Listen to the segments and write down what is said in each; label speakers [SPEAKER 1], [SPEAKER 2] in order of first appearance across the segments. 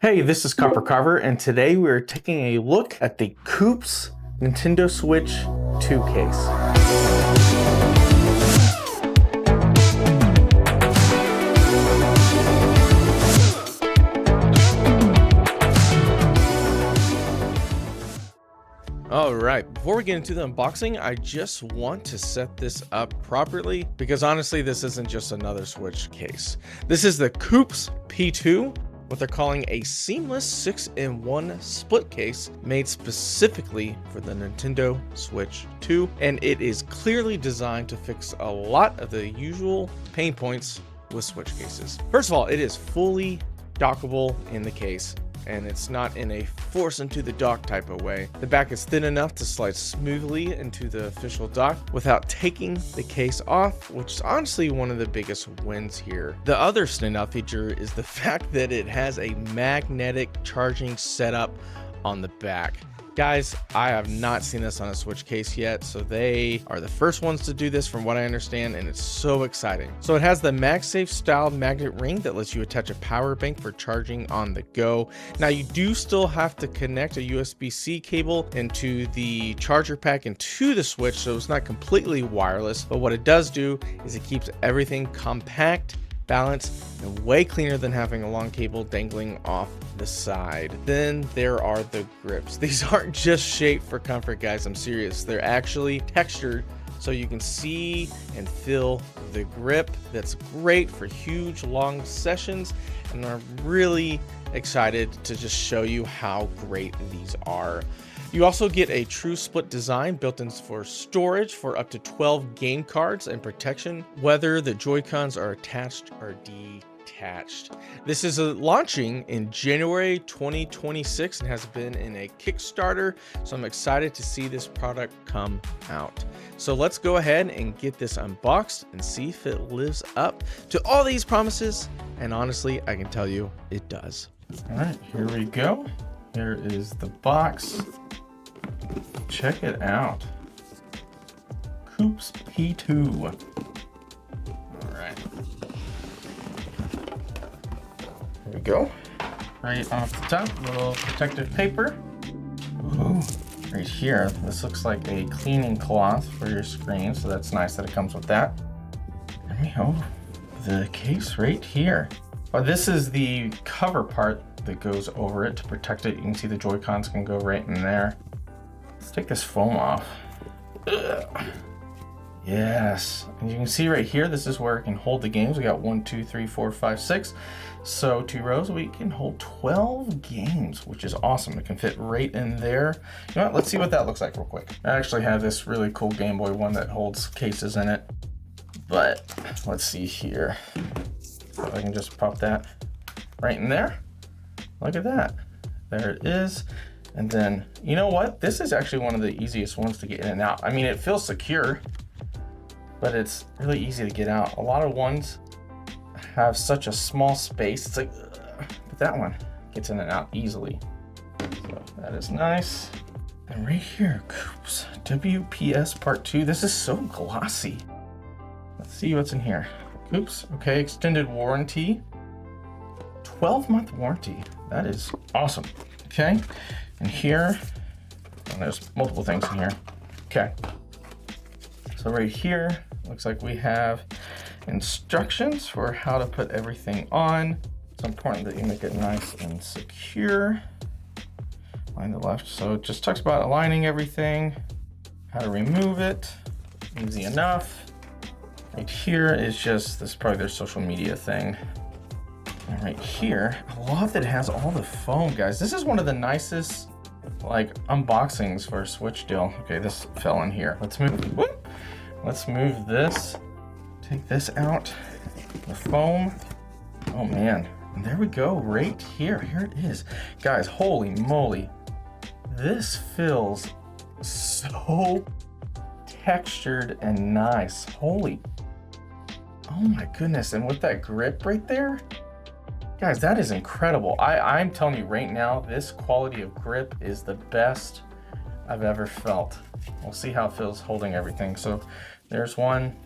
[SPEAKER 1] Hey, this is CopperCarver, and today we're taking a look at the COOWPS Nintendo Switch 2 case. All right, before we get into the unboxing, I just want to set this up properly because honestly, this isn't just another Switch case. This is the COOWPS P2, what they're calling a seamless 6-in-1 split case made specifically for the Nintendo Switch 2, and it is clearly designed to fix a lot of the usual pain points with Switch cases. First of all, it is fully dockable in the case, and it's not in a force into the dock type of way. The back is thin enough to slide smoothly into the official dock without taking the case off, which is honestly one of the biggest wins here. The other standout feature is the fact that it has a magnetic charging setup on the back. Guys, I have not seen this on a Switch case yet, so they are the first ones to do this from what I understand, and it's so exciting. So it has the MagSafe-style magnet ring that lets you attach a power bank for charging on the go. Now you do still have to connect a USB-C cable into the charger pack into the Switch, so it's not completely wireless, but what it does do is it keeps everything compact, balanced, and way cleaner than having a long cable dangling off the side. Then there are the grips. These aren't just shaped for comfort, guys. I'm serious. They're actually textured so you can see and feel the grip. That's great for huge, long sessions, and I'm really excited to just show you how great these are. You also get a true split design built in for storage for up to 12 game cards and protection, whether the Joy-Cons are attached or detached. This is launching in January 2026 and has been in a Kickstarter, so I'm excited to see this product come out. So let's go ahead and get this unboxed and see if it lives up to all these promises, and honestly, I can tell you it does. All right, here we go. Here is the box. Check it out. COOWPS P2. All right. Here we go. Right off the top, little protective paper. Ooh, right here. This looks like a cleaning cloth for your screen, so that's nice that it comes with that. There we go. The case right here. Oh, this is the cover part that goes over it to protect it. You can see the Joy-Cons can go right in there. Let's take this foam off. Ugh. Yes, and you can see right here, this is where it can hold the games. We got 1, 2, 3, 4, 5, 6. So 2 rows, we can hold 12 games, which is awesome. It can fit right in there. You know what, let's see what that looks like real quick. I actually have this really cool Game Boy one that holds cases in it, but let's see here. So I can just pop that right in there. Look at that. There it is. And then, you know what? This is actually one of the easiest ones to get in and out. I mean, it feels secure, but it's really easy to get out. A lot of ones have such a small space. It's like, but that one gets in and out easily. So that is nice. And right here, COOWPS WPS Part 2. This is so glossy. Let's see what's in here. COOWPS, okay, extended warranty. 12-month warranty. That is awesome. Okay, and here, and there's multiple things in here. Okay, so right here, looks like we have instructions for how to put everything on. It's important that you make it nice and secure. Line the left, so it just talks about aligning everything, how to remove it, easy enough. Right here is just, this is probably their social media thing. And right here, I love that it has all the foam, guys. This is one of the nicest, like, unboxings for a Switch deal. Okay, this fell in here. Let's move, whoop. Let's move this. Take this out, the foam. Oh man, and there we go, right here. Here it is. Guys, holy moly. This feels so textured and nice. Holy, oh my goodness. And with that grip right there, guys, that is incredible. I'm telling you right now, this quality of grip is the best I've ever felt. We'll see how it feels holding everything. So there's one,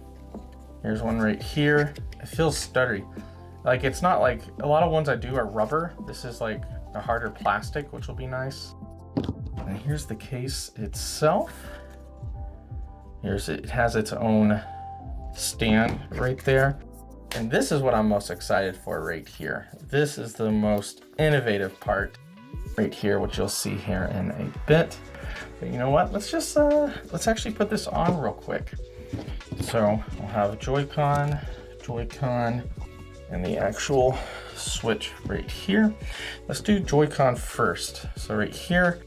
[SPEAKER 1] here's one right here. It feels stuttery. Like, it's not like, a lot of ones I do are rubber. This is like a harder plastic, which will be nice. And here's the case itself. It has its own stand right there. And this is what I'm most excited for right here. This is the most innovative part right here, which you'll see here in a bit. But you know what? Let's just, let's actually put this on real quick. So we'll have Joy-Con, and the actual switch right here. Let's do Joy-Con first. So right here,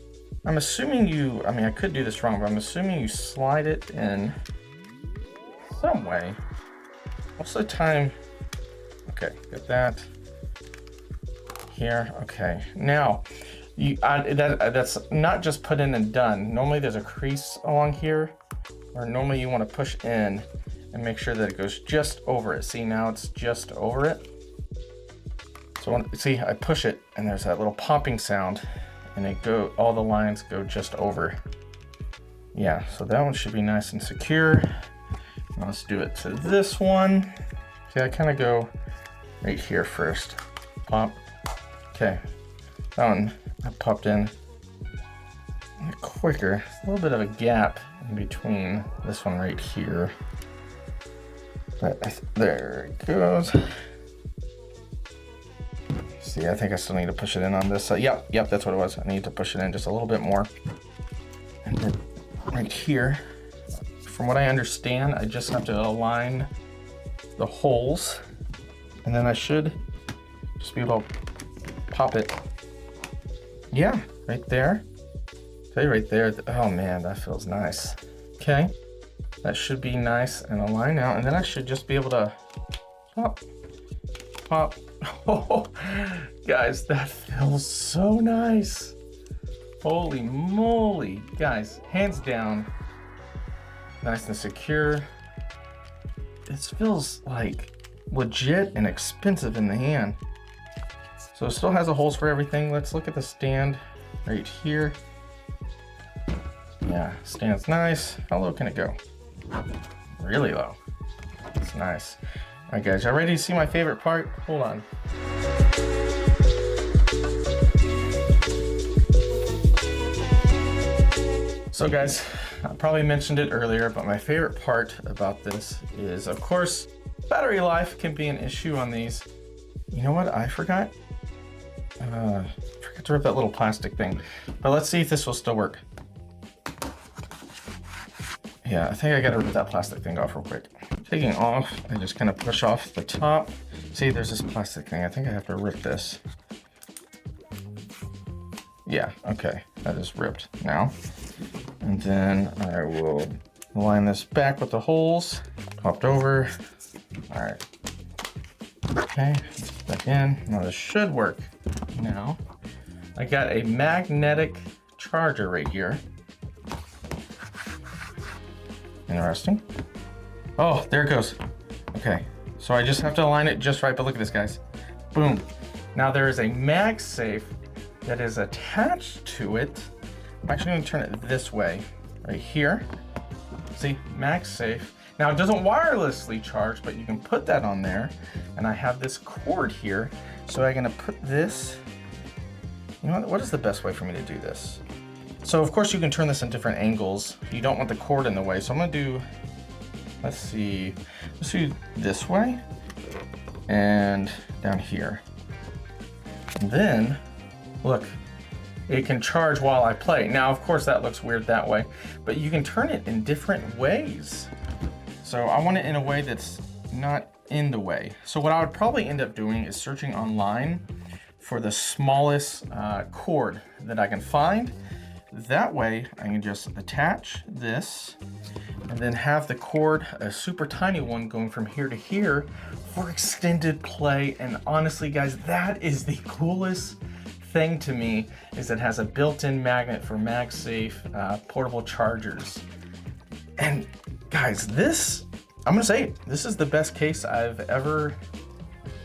[SPEAKER 1] I'm assuming I mean, I could do this wrong, but I'm assuming you slide it in some way. Most of the time, okay, get that here. Okay, now that's not just put in and done. Normally there's a crease along here, or normally you want to push in and make sure that it goes just over it. See, now it's just over it. So see, I push it and there's that little popping sound, and all the lines go just over. Yeah, so that one should be nice and secure. Now let's do it to this one. See, I kind of go right here first. Pop. Okay, that one I popped in quicker. A little bit of a gap in between this one right here. But there it goes. See, I think I still need to push it in on this side. Yep, that's what it was. I need to push it in just a little bit more. And then right here, from what I understand, I just have to align the holes, and then I should just be able to pop it. Yeah, right there. Okay, right there. Oh man, that feels nice. Okay, that should be nice and aligned now, and then I should just be able to pop. Oh, guys, that feels so nice. Holy moly, guys, hands down, nice and secure. This feels like legit and expensive in the hand. So it still has the holes for everything. Let's look at the stand right here. Yeah, stands nice. How low can it go? Really low. It's nice. All right, guys, y'all ready to see my favorite part? Hold on. So guys, I probably mentioned it earlier, but my favorite part about this is, of course, battery life can be an issue on these. You know what? I forgot to rip that little plastic thing, but let's see if this will still work. Yeah, I think I gotta rip that plastic thing off real quick. Taking off, I just kind of push off the top. See, there's this plastic thing. I think I have to rip this. Yeah, okay, that is ripped now. And then I will line this back with the holes, popped over. All right, okay, let's put back in. Now this should work. Now, I got a magnetic charger right here. Interesting. Oh, there it goes. Okay, so I just have to align it just right, but look at this, guys. Boom. Now there is a MagSafe that is attached to it. I'm actually going to turn it this way, right here. See, MagSafe. Now it doesn't wirelessly charge, but you can put that on there. And I have this cord here, so I'm going to put this. You know what is the best way for me to do this? So of course you can turn this in different angles. You don't want the cord in the way, so I'm going to do. Let's do this way and down here. And then look. It can charge while I play. Now, of course, that looks weird that way, but you can turn it in different ways. So I want it in a way that's not in the way. So what I would probably end up doing is searching online for the smallest cord that I can find. That way I can just attach this and then have the cord, a super tiny one, going from here to here for extended play. And honestly, guys, that is the coolest thing to me, is it has a built-in magnet for MagSafe portable chargers. And guys, this, I'm gonna say, this is the best case I've ever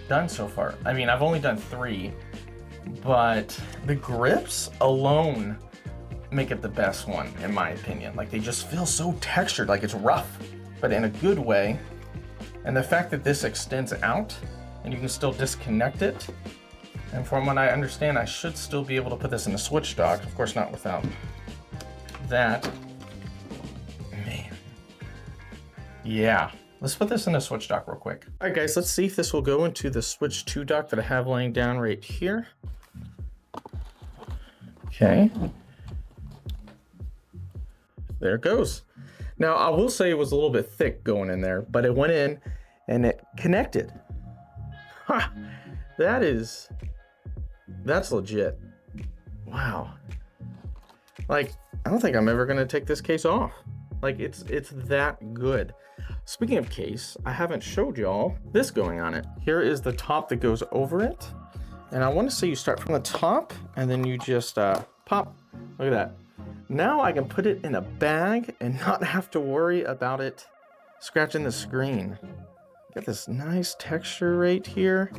[SPEAKER 1] done so far. I mean, I've only done 3, but the grips alone make it the best one, in my opinion. Like, they just feel so textured, like it's rough, but in a good way. And the fact that this extends out and you can still disconnect it, And from what I understand, I should still be able to put this in a switch dock. Of course, not without that. Man. Yeah. Let's put this in a switch dock real quick. All right, guys, let's see if this will go into the switch 2 dock that I have laying down right here. Okay. There it goes. Now, I will say it was a little bit thick going in there, but it went in and it connected. Ha! That's legit. Wow. Like, I don't think I'm ever gonna take this case off. Like, it's that good. Speaking of case, I haven't showed y'all this going on it. Here is the top that goes over it. And I want to say you start from the top and then you just pop. Look at that. Now I can put it in a bag and not have to worry about it scratching the screen. Got this nice texture right here.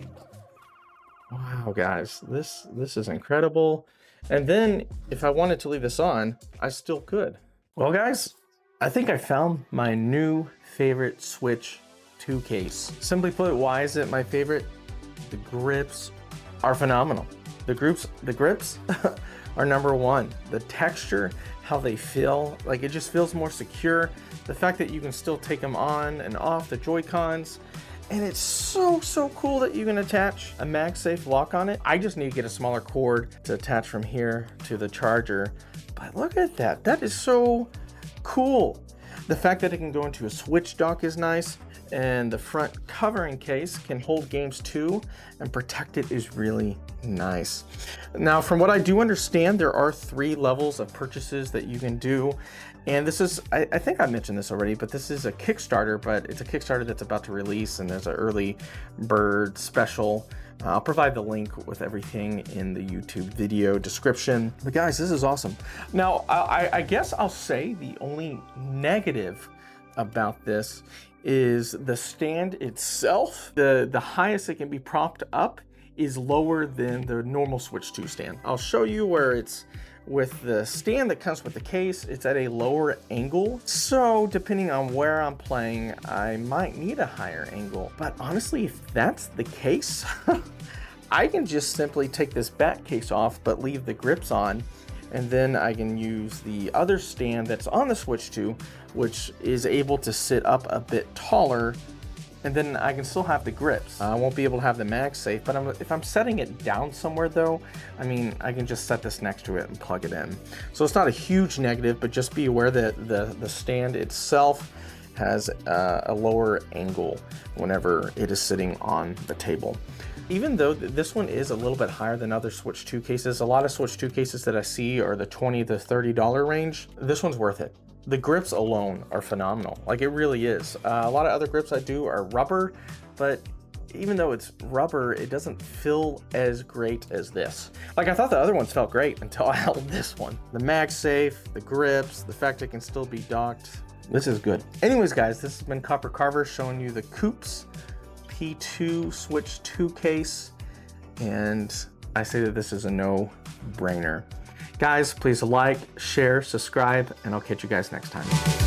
[SPEAKER 1] Wow, guys, this is incredible. And then if I wanted to leave this on, I still could. Well, guys, I think I found my new favorite Switch 2 case. Simply put, why is it my favorite? The grips are phenomenal. The grips are number one. The texture, how they feel, like it just feels more secure. The fact that you can still take them on and off the Joy-Cons. And it's so cool that you can attach a MagSafe lock on it. I just need to get a smaller cord to attach from here to the charger. But look at that, that is so cool. The fact that it can go into a switch dock is nice, and the front covering case can hold games too, and protect it is really nice. Now, from what I do understand, there are 3 levels of purchases that you can do. And this is, I think I mentioned this already, but this is a Kickstarter, but it's a Kickstarter that's about to release, and there's an early bird special. I'll provide the link with everything in the YouTube video description. But guys, this is awesome. Now, I guess I'll say the only negative about this is the stand itself. The highest it can be propped up is lower than the normal Switch 2 stand. I'll show you where it's with the stand that comes with the case. It's at a lower angle. So depending on where I'm playing, I might need a higher angle. But honestly, if that's the case, I can just simply take this back case off, but leave the grips on. And then I can use the other stand that's on the Switch 2, which is able to sit up a bit taller, and then I can still have the grips. I won't be able to have the MagSafe, but if I'm setting it down somewhere though, I mean, I can just set this next to it and plug it in. So it's not a huge negative, but just be aware that the stand itself has a lower angle whenever it is sitting on the table. Even though this one is a little bit higher than other Switch 2 cases, a lot of Switch 2 cases that I see are the $20 to $30 range. This one's worth it. The grips alone are phenomenal. Like, it really is. A lot of other grips I do are rubber, but even though it's rubber, it doesn't feel as great as this. Like, I thought the other ones felt great until I held this one. The MagSafe, the grips, the fact it can still be docked. This is good. Anyways, guys, this has been CopperCarver showing you the COOWPS P2 Switch 2 case, and I say that this is a no-brainer. Guys, please like, share, subscribe, and I'll catch you guys next time.